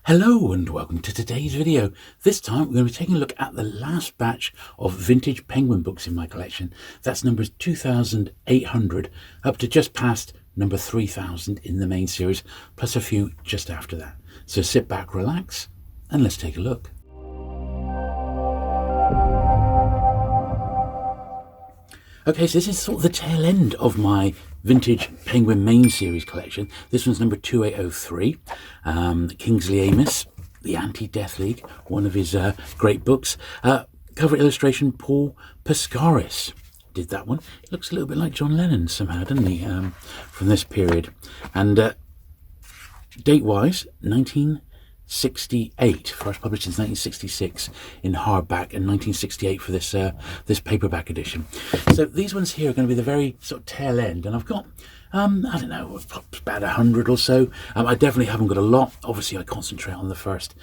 Hello and welcome to today's video. This time we're going to be taking a look at the last batch of vintage Penguin books in my collection. That's numbers 2,800 up to just past number 3,000 in the main series, plus a few just after that. So sit back, relax, and let's take a look. Okay, so this is sort of the tail end of my vintage Penguin main series collection. This one's number 2803. Kingsley Amis, The Anti-Death League, one of his great books. Cover illustration, Paul Pescaris did that one. It looks a little bit like John Lennon somehow, doesn't he, from this period. And date-wise, 1968, first published since 1966 in hardback, and 1968 for this this paperback edition. So these ones here are going to be the very sort of tail end, and I've got I don't know, about 100 or so. I definitely haven't got a lot. Obviously I concentrate on the first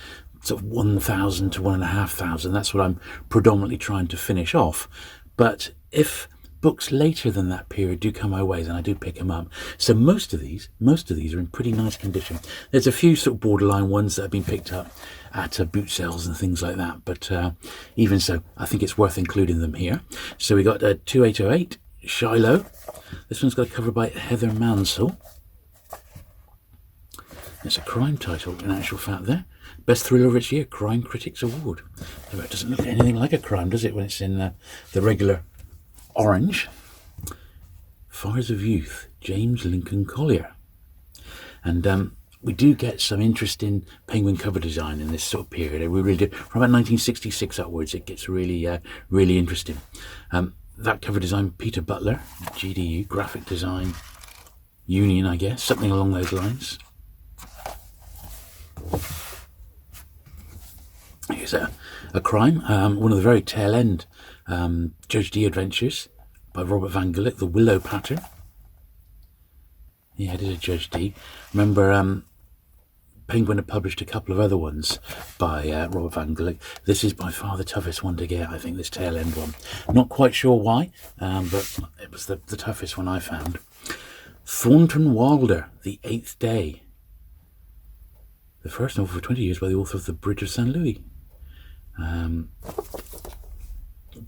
sort of 1,000 to 1,500. That's what I'm predominantly trying to finish off. But if books later than that period do come my way, then I do pick them up. So most of these are in pretty nice condition. There's a few sort of borderline ones that have been picked up at boot sales and things like that, but even so, I think it's worth including them here. So we got 2808, Shiloh. This one's got a cover by Heather Mansell. It's a crime title in actual fact there. Best thriller of its year, Crime Critics Award. It doesn't look anything like a crime, does it, when it's in the regular orange. Fires of Youth, James Lincoln Collier. And we do get some interesting Penguin cover design in this sort of period. We really do. From about 1966 upwards, it gets really, really interesting. That cover design, Peter Butler, GDU, Graphic Design Union, I guess, something along those lines. Here's a crime, one of the very tail end Judge D Adventures by Robert Van Gulik, The Willow Pattern. He edited Judge D. Remember, Penguin had published a couple of other ones by Robert Van Gulik. This is by far the toughest one to get, I think, this tail end one. Not quite sure why, but it was the toughest one I found. Thornton Wilder, The Eighth Day. The first novel for 20 years by the author of The Bridge of St. Louis.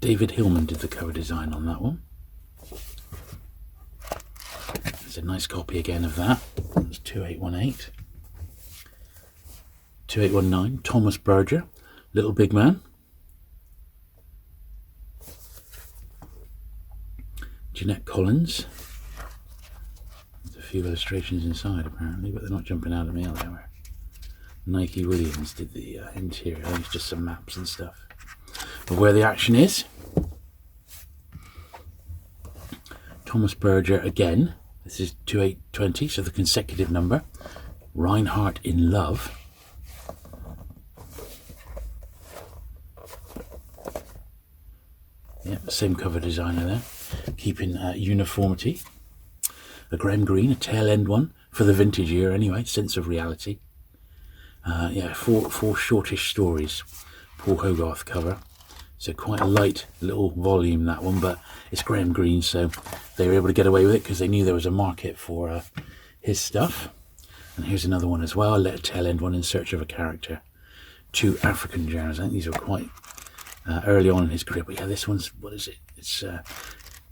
David Hillman did the cover design on that one. There's a nice copy again of that. It's 2818. 2819, Thomas Berger, Little Big Man. Jeanette Collins. There's a few illustrations inside apparently, but they're not jumping out at me, are they? Nike Williams did the interior. I think it's just some maps and stuff of where the action is. Thomas Berger again. This is 2820, so the consecutive number. Reinhardt in Love. Yeah, same cover designer there, keeping uniformity. A Graham Greene, a tail end one for the vintage year anyway. Sense of Reality. Yeah, four shortish stories. Paul Hogarth cover. So quite a light little volume, that one, but it's Graham Greene, so they were able to get away with it because they knew there was a market for his stuff. And here's another one as well, a tail end one, In Search of a Character. 2 African journals. I think these are quite early on in his career, but yeah, this one's, what is it? It's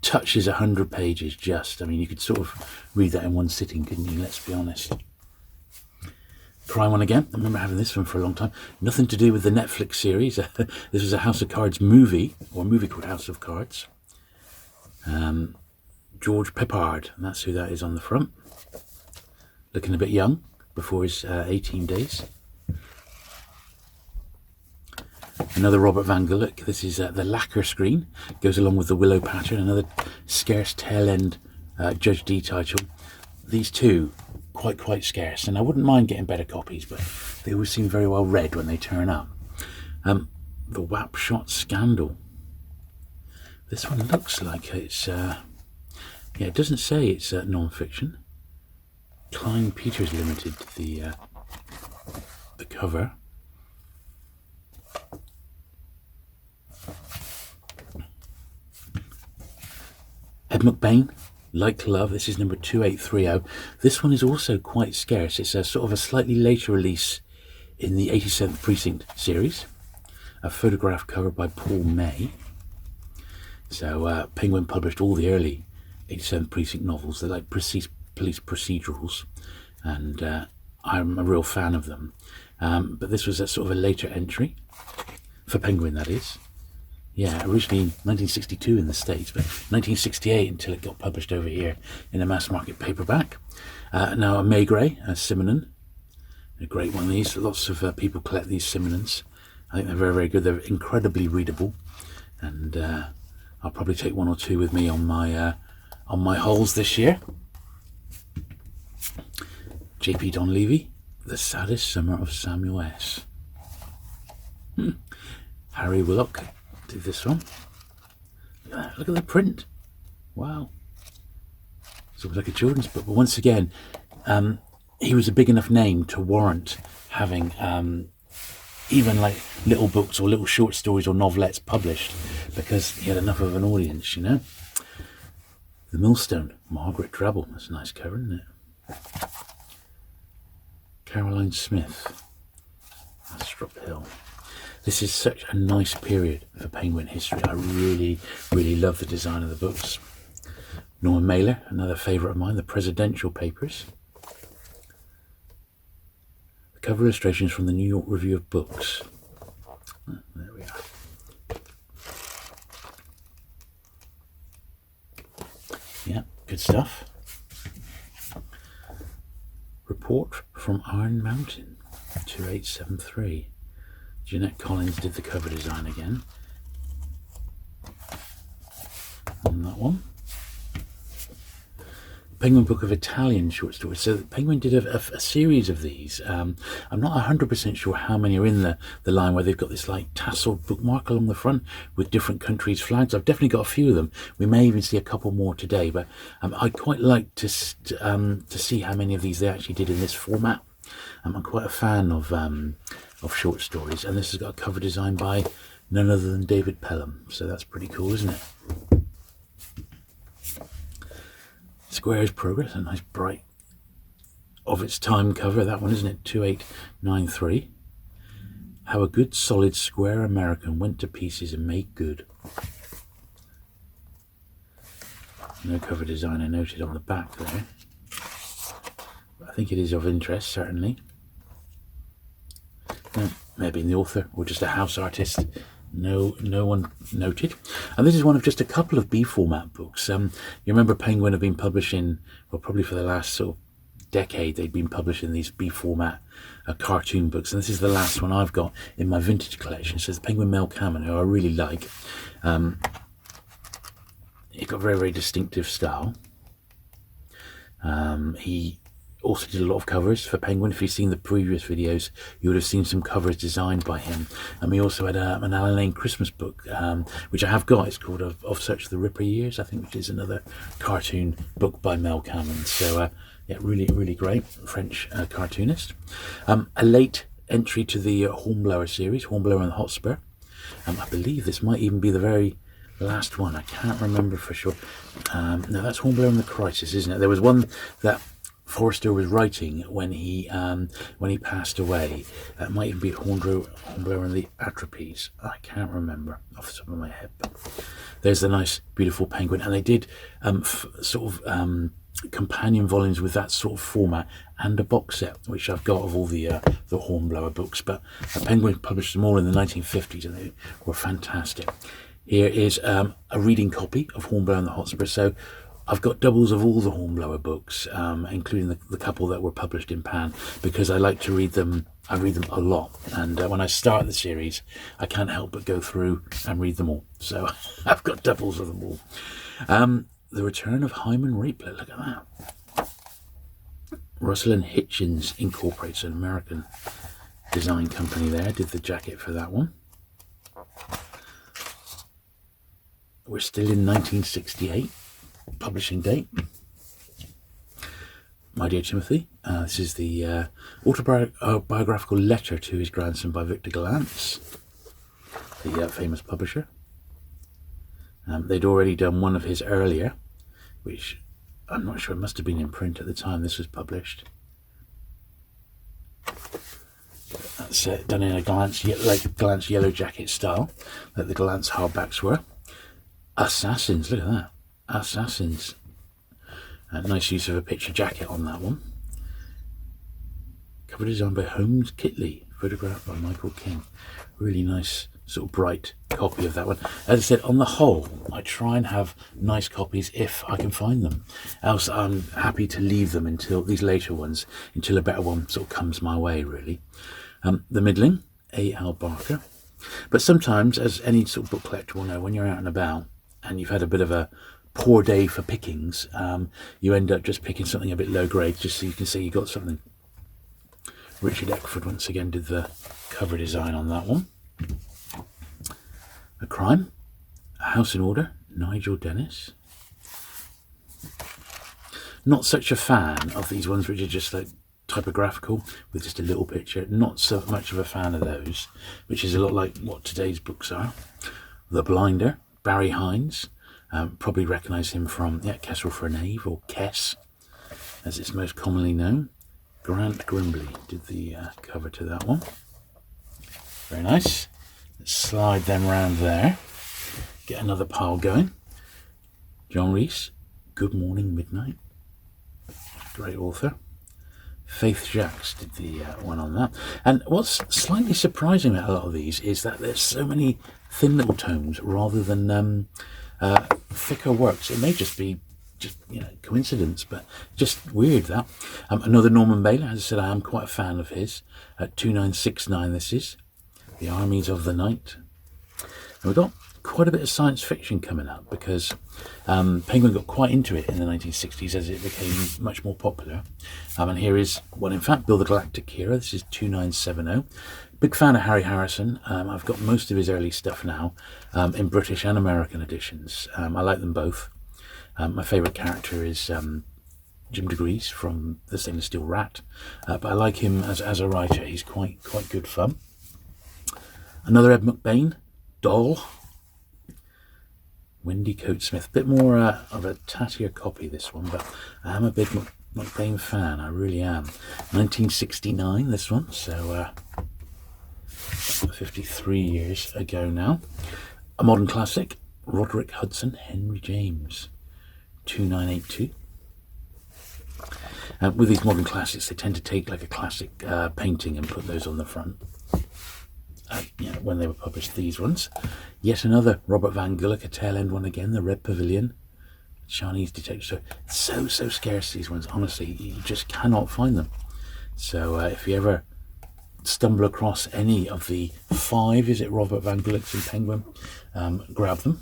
touches 100 pages just. I mean, you could sort of read that in one sitting, couldn't you? Let's be honest. Crime one again. I remember having this one for a long time. Nothing to do with the Netflix series. This was a House of Cards movie, or a movie called House of Cards. George Peppard, and that's who that is on the front. Looking a bit young, before his 18 days. Another Robert Van Gulik. This is the lacquer screen. Goes along with the Willow Pattern. Another scarce tail end Judge D title. These two, quite scarce, and I wouldn't mind getting better copies, but they always seem very well read when they turn up. The Wapshot Scandal. This one looks like it's yeah, it doesn't say it's non-fiction. Klein Peters Limited, the cover. Ed McBain, Like Love. This is number 2830. This one is also quite scarce. It's a sort of a slightly later release in the 87th Precinct series, a photograph cover by Paul May. So Penguin published all the early 87th Precinct novels. They're like police procedurals, and I'm a real fan of them. But this was a sort of a later entry for Penguin, that is. Yeah, originally 1962 in the States, but 1968 until it got published over here in a mass market paperback. Now a Maigret, a Simenon, a great one of these. Lots of people collect these Simenons. I think they're very, very good. They're incredibly readable, and I'll probably take one or two with me on my hauls this year. J.P. Donlevy, The Saddest Summer of Samuel S. Harry Willock did this one. Look at that, look at the print. Wow. It's almost like a children's book, but once again, he was a big enough name to warrant having even like little books or little short stories or novelettes published, because he had enough of an audience, you know. The Millstone, Margaret Drabble. That's a nice cover, isn't it? Caroline Smith, Astrop Hill. This is such a nice period for Penguin history. I really, really love the design of the books. Norman Mailer, another favourite of mine, the Presidential Papers. The cover illustrations from the New York Review of Books. Oh, there we are. Yeah, good stuff. Report from Iron Mountain, 2873. Jeanette Collins did the cover design again on that one. Penguin Book of Italian short stories. So Penguin did a series of these. I'm not 100% sure how many are in the line where they've got this like tasseled bookmark along the front with different countries' flags. I've definitely got a few of them. We may even see a couple more today, but I'd quite like to see how many of these they actually did in this format. I'm quite a fan of short stories, and this has got a cover design by none other than David Pelham, so that's pretty cool, isn't it? Square's Progress, a nice bright of its time cover, that one, isn't it? 2893. How a good solid square American went to pieces and made good. No cover design I noted on the back there. I think it is of interest, certainly. Maybe in the author or just a house artist. No one noted. And this is one of just a couple of B format books. You remember Penguin have been publishing, well, probably for the last sort of decade, they've been publishing these B format cartoon books, and this is the last one I've got in my vintage collection. So it's Penguin Mel Cameron, who I really like. He's got a very, very distinctive style. He also did a lot of covers for Penguin. If you've seen the previous videos, you would have seen some covers designed by him. And we also had an Alan Lane Christmas book, which I have got. It's called Of Such the Ripper Years, I think, which is another cartoon book by Mel Cameron. So, yeah, really, really great French cartoonist. A late entry to the Hornblower series, Hornblower and the Hotspur. I believe this might even be the very last one. I can't remember for sure. No, that's Hornblower and the Crisis, isn't it? There was one that Forster was writing when he passed away. It might even be Hornblower and the Atropes. I can't remember off the top of my head. But there's the nice, beautiful Penguin, and they did companion volumes with that sort of format and a box set, which I've got of all the Hornblower books. But Penguin published them all in the 1950s, and they were fantastic. Here is a reading copy of Hornblower and the Hotspur. So I've got doubles of all the Hornblower books, including the couple that were published in Pan, because I like to read them. I read them a lot, and when I start the series, I can't help but go through and read them all. So I've got doubles of them all. The Return of Hyman Rapler. Look at that. Russell and Hitchens Incorporates, an American design company there, did the jacket for that one. We're still in 1968. Publishing date. My Dear Timothy. This is the autobiographical letter to his grandson by Victor Gollancz, the famous publisher. They'd already done one of his earlier, which I'm not sure, it must have been in print at the time this was published. It's done in a glance yellow jacket style, like the glance hardbacks were. Assassins, look at that. Assassins. Nice use of a picture jacket on that one. Cover design by Holmes Kitley, photographed by Michael King. Really nice, sort of bright copy of that one. As I said, on the whole, I try and have nice copies if I can find them. Else I'm happy to leave them until these later ones, until a better one sort of comes my way, really. The middling, A.L. Barker. But sometimes, as any sort of book collector will know, when you're out and about and you've had a bit of a poor day for pickings, you end up just picking something a bit low grade, just so you can see you got something. Richard Eckford once again did the cover design on that one. A Crime, A House in Order, Nigel Dennis. Not such a fan of these ones which are just like typographical with just a little picture. Not so much of a fan of those, which is a lot like what today's books are. The Blinder, Barry Hines. Probably recognise him from Kessel for a Knave, or Kess as it's most commonly known. Grant Grimbley did the cover to that one. Very nice. Let's slide them round there. Get another pile going. John Rees, Good Morning Midnight. Great author. Faith Jacques did the one on that. And what's slightly surprising about a lot of these is that there's so many thin little tomes rather than thicker works. It may just be coincidence, but just weird that. Another Norman Mailer, as I said, I am quite a fan of his. 2969 this is. The Armies of the Night. And we've got quite a bit of science fiction coming up because Penguin got quite into it in the 1960s as it became much more popular. And here is one, in fact, Bill the Galactic Hero. This is 2970. Big fan of Harry Harrison. I've got most of his early stuff now in British and American editions. I like them both. My favourite character is Jim DeGrees from The Stainless Steel Rat, but I like him as a writer. He's quite good fun. Another Ed McBain, Doll. Wendy Coates-Smith, bit more of a tattier copy this one, but I am a big McBain fan, I really am. 1969 this one, so 53 years ago now. A modern classic, Roderick Hudson, Henry James. 2982. With these modern classics, they tend to take like a classic painting and put those on the front. When they were published, these ones. Yet another Robert Van Gulik, a tail end one again, The Red Pavilion. Chinese detective. So scarce, these ones. Honestly, you just cannot find them. So if you ever stumble across any of the 5, is it Robert Van Gulik's in Penguin, grab them.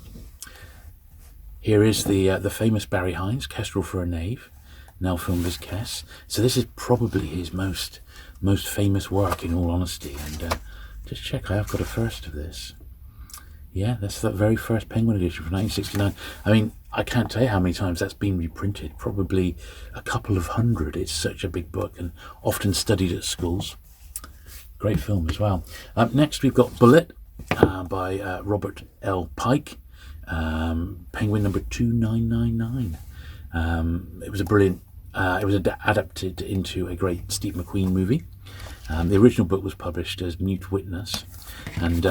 Here is the famous Barry Hines, Kestrel for a Knave, now filmed as Kess. So this is probably his most famous work, in all honesty. And just check, I have got a first of this. Yeah, that's the very first Penguin edition from 1969. I mean, I can't tell you how many times that's been reprinted. Probably a couple of hundred. It's such a big book and often studied at schools. Great film as well. Next we've got Bullet by Robert L. Pike. Penguin number 2999. It was a brilliant, it was adapted into a great Steve McQueen movie. The original book was published as Mute Witness, and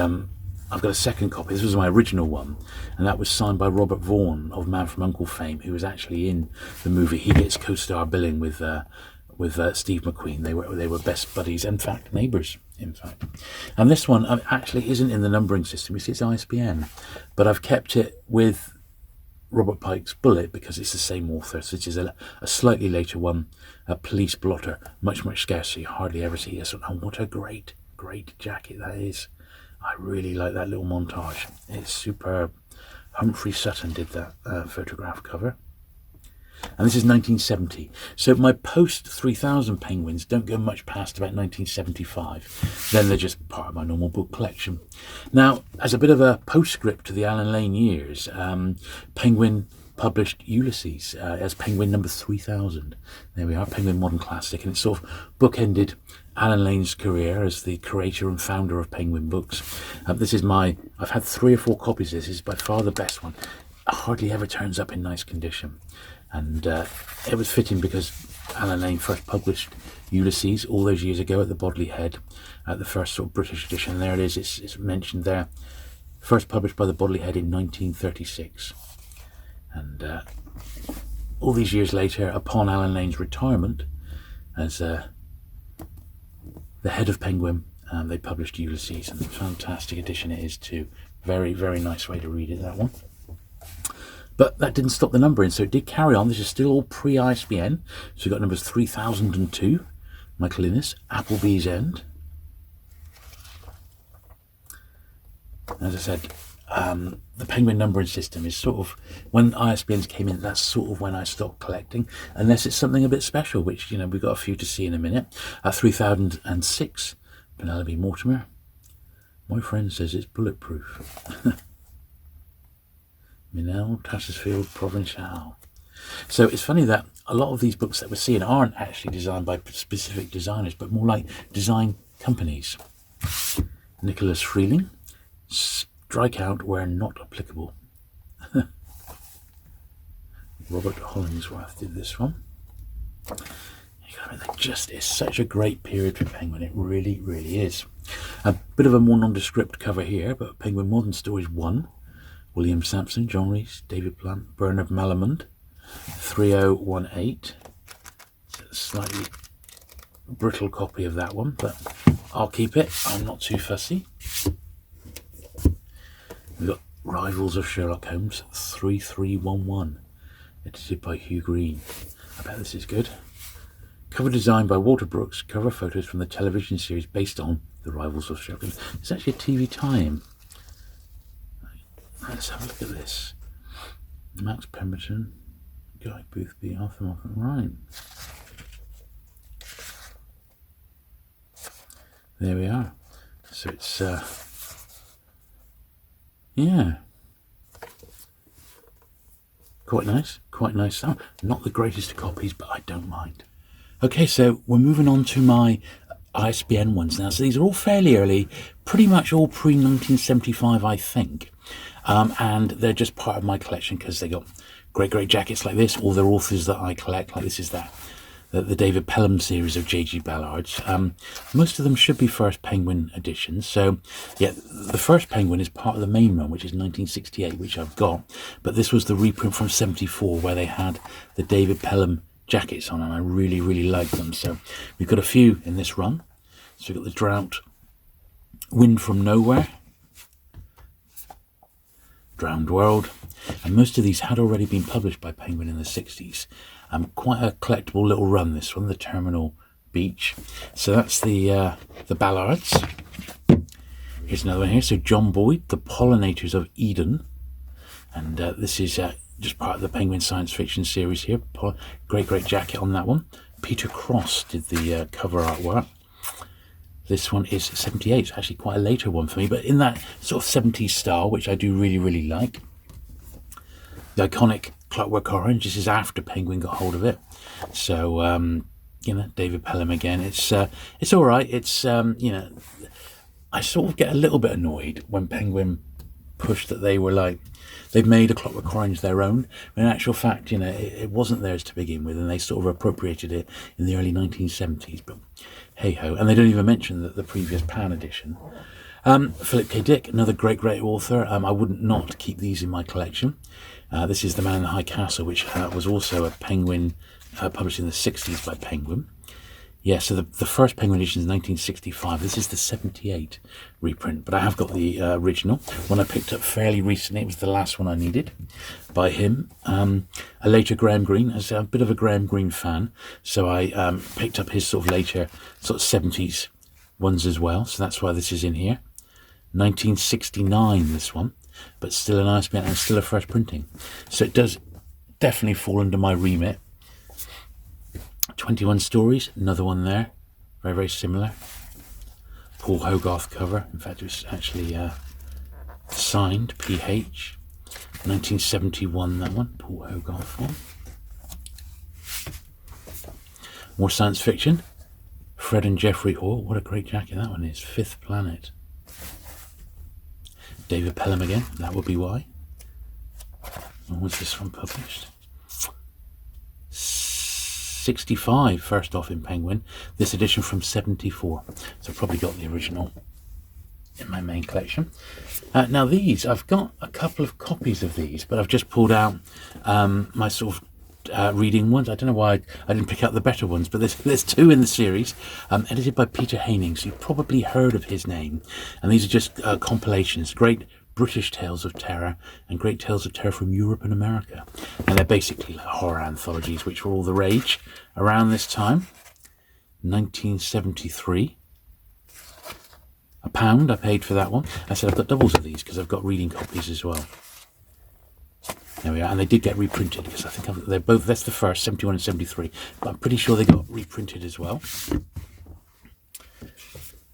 I've got a second copy. This was my original one, and that was signed by Robert Vaughan of Man from U.N.C.L.E. fame, who was actually in the movie. He gets co-star billing with Steve McQueen. They were best buddies, in fact, neighbours. In fact, and this one actually isn't in the numbering system. You see, it's ISBN, but I've kept it with Robert Pike's Bullet because it's the same author. So this is a slightly later one, a Police Blotter, much scarcer. You hardly ever see this one. And what a great jacket that is. I really like that little montage. It's superb. Humphrey Sutton did that photograph cover. And this is 1970. So my post-3000 Penguins don't go much past about 1975. Then they're just part of my normal book collection. Now, as a bit of a postscript to the Alan Lane years, Penguin published Ulysses as Penguin number 3000. There we are, Penguin Modern Classic. And it sort of bookended Alan Lane's career as the creator and founder of Penguin Books. This is I've had 3 or 4 copies of this. This is by far the best one. It hardly ever turns up in nice condition. And it was fitting because Alan Lane first published Ulysses, all those years ago at the Bodley Head, the first sort of British edition. There it is, it's mentioned there. First published by the Bodley Head in 1936. And all these years later, upon Alan Lane's retirement as the head of Penguin, they published Ulysses, and a fantastic edition it is too. Very, very nice way to read it, that one. But that didn't stop the numbering, so it did carry on. This is still all pre-ISBN. So we've got numbers 3002, Michael Innes, Applebee's End. As I said, the Penguin numbering system is sort of, when ISBNs came in, that's sort of when I stopped collecting, unless it's something a bit special, which, you know, we've got a few to see in a minute. 3006, Penelope Mortimer. My friend says it's bulletproof. Minel, Tattersfield, Provincial. So it's funny that a lot of these books that we're seeing aren't actually designed by specific designers, but more like design companies. Nicholas Freeling, strike out where not applicable. Robert Hollingsworth did this one. It's such a great period for Penguin, it really, really is. A bit of a more nondescript cover here, but Penguin Modern Stories 1. William Sampson, John Rees, David Plant, Bernard Malamud, 3018. It's a slightly brittle copy of that one, but I'll keep it. I'm not too fussy. We've got Rivals of Sherlock Holmes, 3311, edited by Hugh Greene. I bet this is good. Cover design by Walter Brooks, cover photos from the television series based on The Rivals of Sherlock Holmes. It's actually a TV tie-in. Let's have a look at this. Max Pemberton, Guy Boothby, Arthur Moffat, right. There we are. So it's, yeah. Quite nice, quite nice. Not the greatest of copies, but I don't mind. Okay, so we're moving on to my ISBN ones now. So these are all fairly early, pretty much all pre-1975, I think. And they're just part of my collection because they got great jackets like this, or they're authors that I collect, like this is the David Pelham series of J.G. Ballards. Most of them should be first Penguin editions. So, yeah, the first Penguin is part of the main run, which is 1968, which I've got. But this was the reprint from 74, where they had the David Pelham jackets on, and I really, really like them. So we've got a few in this run. So we've got the Drought, Wind from Nowhere, Drowned World, and most of these had already been published by Penguin in the 60s. Quite a collectible little run, this one, the Terminal Beach. So that's the Ballards. Here's another one here. So John Boyd, The Pollinators of Eden, and this is just part of the Penguin science fiction series here. Great jacket on that one. Peter Cross did the cover artwork. This one is 78. It's actually quite a later one for me, but in that sort of 70s style, which I do really, really like. The iconic Clockwork Orange. This is after Penguin got hold of it. So, you know, David Pelham again. It's all right. It's, you know, I sort of get a little bit annoyed when Penguin pushed that they were like, they've made a Clockwork Orange their own. But in actual fact, you know, it wasn't theirs to begin with, and they sort of appropriated it in the early 1970s. But hey ho, and they don't even mention the previous Pan edition. Philip K. Dick, another great author. I wouldn't not keep these in my collection. This is The Man in the High Castle, which was also a Penguin, published in the 60s by Penguin. Yeah, so the first Penguin edition is 1965. This is the 78 reprint, but I have got the original. One I picked up fairly recently. It was the last one I needed by him. A later Graham Greene. As a bit of a Graham Greene fan, so I picked up his sort of later sort of 70s ones as well. So that's why this is in here. 1969, this one, but still an ISBN and still a fresh printing. So it does definitely fall under my remit. 21 Stories, another one there, very similar. Paul Hogarth cover, in fact it was actually signed PH. 1971, that one, Paul Hogarth one. More science fiction. Fred and Geoffrey Hall, what a great jacket that one is. Fifth Planet. David Pelham again, that would be why. When was this one published? 65, first off in Penguin. This edition from 74. So I've probably got the original in my main collection. Now these, I've got a couple of copies of these, but I've just pulled out my sort of reading ones. I don't know why I didn't pick out the better ones, but there's two in the series, edited by Peter Haining, so you've probably heard of his name. And these are just compilations, great British tales of terror and great tales of terror from Europe and America. And they're basically like horror anthologies, which were all the rage around this time. 1973. £1 I paid for that one. I said I've got doubles of these because I've got reading copies as well. There we are, and they did get reprinted because I think they're both, that's the first, 71 and 73, but I'm pretty sure they got reprinted as well.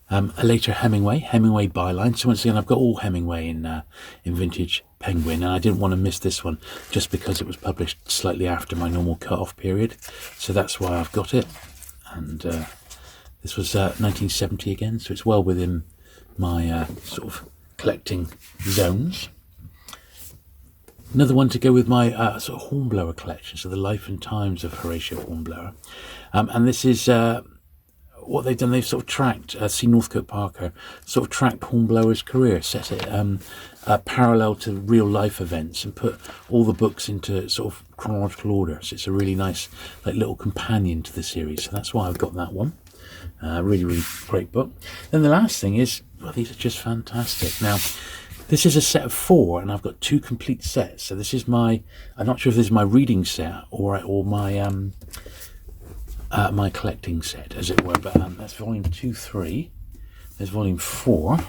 A later Hemingway byline. So once again, I've got all Hemingway in vintage Penguin, and I didn't want to miss this one just because it was published slightly after my normal cut-off period. So that's why I've got it. And this was 1970 again, so it's well within my sort of collecting zones. Another one to go with my sort of Hornblower collection, so the life and times of Horatio Hornblower. And this is what they've done. They've sort of tracked, C. Northcote Parker, sort of tracked Hornblower's career, set it parallel to real life events and put all the books into sort of chronological order. So it's a really nice like little companion to the series. So that's why I've got that one. Really, really great book. Then the last thing is, well, these are just fantastic. Now, this is a set of 4, and I've got 2 complete sets. So this is my, I'm not sure if this is my reading set or my my collecting set, as it were. But that's volume 2, 3. There's volume 4,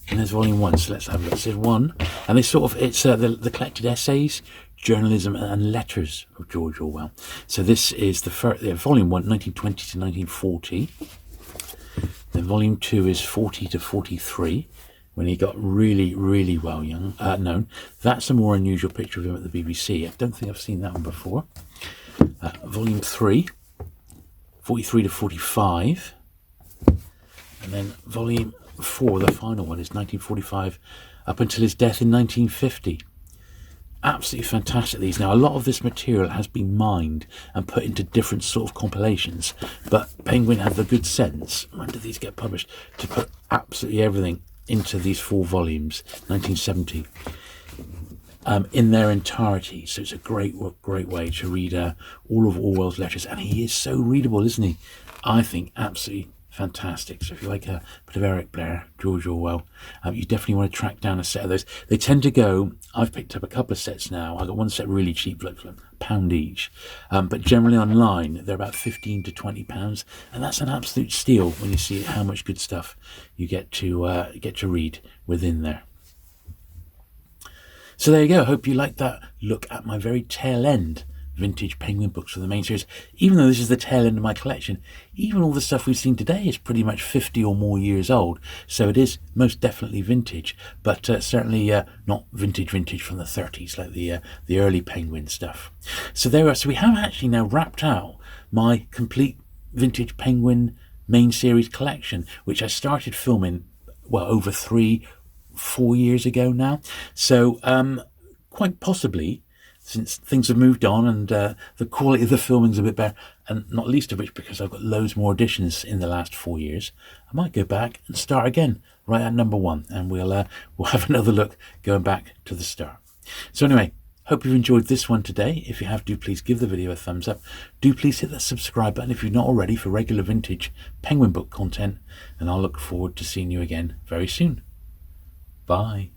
and there's volume 1. So let's have a look. There's 1, and they sort of, it's the collected essays, journalism and letters of George Orwell. So this is the first, volume 1, 1920 to 1940. Then volume 2 is 40 to 43, when he got really, really well known. That's a more unusual picture of him at the BBC. I don't think I've seen that one before. Volume 3, 43 to 45. And then volume 4, the final one, is 1945 up until his death in 1950. Absolutely fantastic, these. Now, a lot of this material has been mined and put into different sort of compilations, but Penguin had the good sense, when did these get published, to put absolutely everything into these 4 volumes, 1970, in their entirety. So it's a great way to read all of Orwell's letters, and he is so readable, isn't he? I think absolutely fantastic. So if you like a bit of Eric Blair, George Orwell, you definitely want to track down a set of those. They tend to go, I've picked up a couple of sets now. I got one set really cheap, like £1 each, but generally online they're about £15 to £20, and that's an absolute steal when you see how much good stuff you get to read within there. So there you go. I hope you liked that look at my very tail end vintage Penguin books for the main series. Even though this is the tail end of my collection, even all the stuff we've seen today is pretty much 50 or more years old, so it is most definitely vintage, but certainly not vintage from the 30s like the early Penguin stuff. So there we are. So we have actually now wrapped out my complete vintage Penguin main series collection, which I started filming well over 3-4 years ago now. So quite possibly, since things have moved on and the quality of the filming's a bit better, and not least of which because I've got loads more editions in the last 4 years, I might go back and start again right at number 1, and we'll have another look going back to the start. So anyway, hope you've enjoyed this one today. If you have, do please give the video a thumbs up. Do please hit that subscribe button if you're not already for regular vintage Penguin book content, and I'll look forward to seeing you again very soon. Bye.